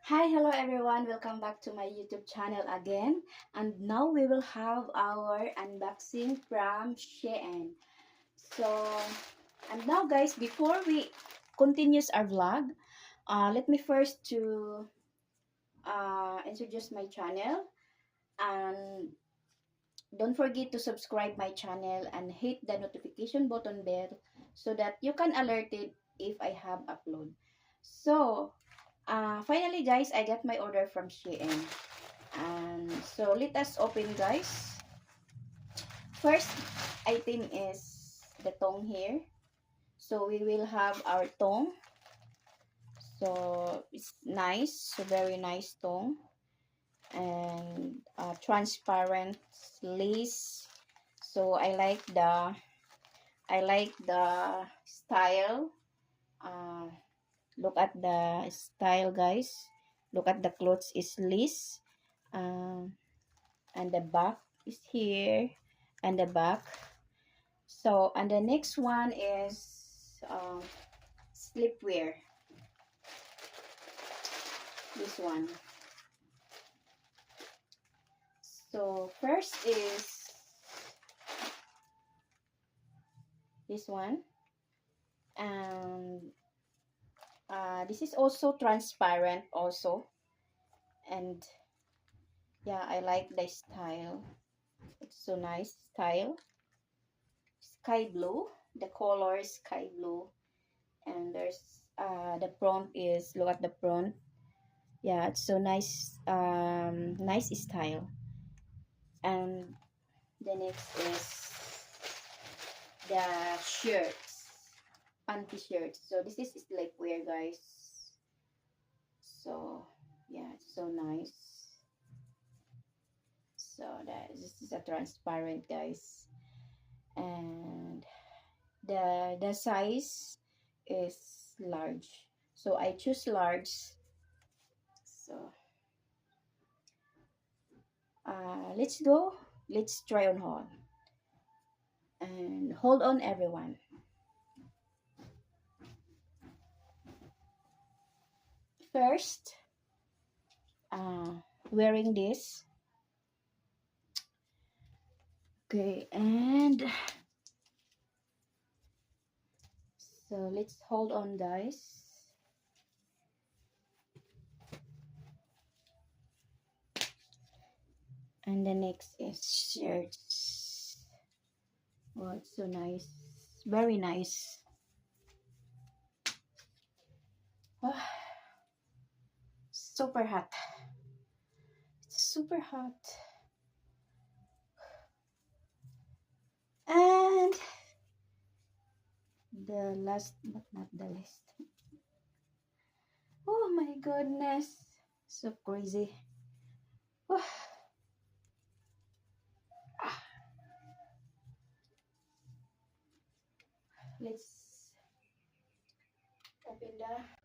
Hi, hello everyone. Welcome back to my YouTube channel again. And now we will have our unboxing from Shein. So, and now guys, before we continues our vlog, let me first to introduce my channel. And don't forget to subscribe my channel and hit the notification button bell so that you can alerted if I have upload. So, finally guys, I got my order from Shein. And so let us open guys. First item is the tongue here. So we will have our tongue. So it's nice, so very nice tongue. And transparent lace. So I like the style. Uh, Look at the style guys. Look at the clothes is lace. And the back is here, and the back. So and the next one is sleepwear. This one. So first is this one, and this is also transparent also. And yeah, I like the style. It's so nice style. Sky blue, the color is sky blue. And there's the front is, look at the front. Yeah, it's so nice, nice style. And the next is the shirts, panty shirts. So this is sleepwear guys. So yeah, it's so nice. So this is a transparent guys. And the size is large, so I choose large. So let's go, let's try on haul. And hold on everyone. First, wearing this. Okay, and so let's hold on guys. And the next is shirts. Oh, it's so nice, very nice. Oh, super hot, it's super hot. And the last but not the least. Oh my goodness, so crazy. Oh. Ah, let's open the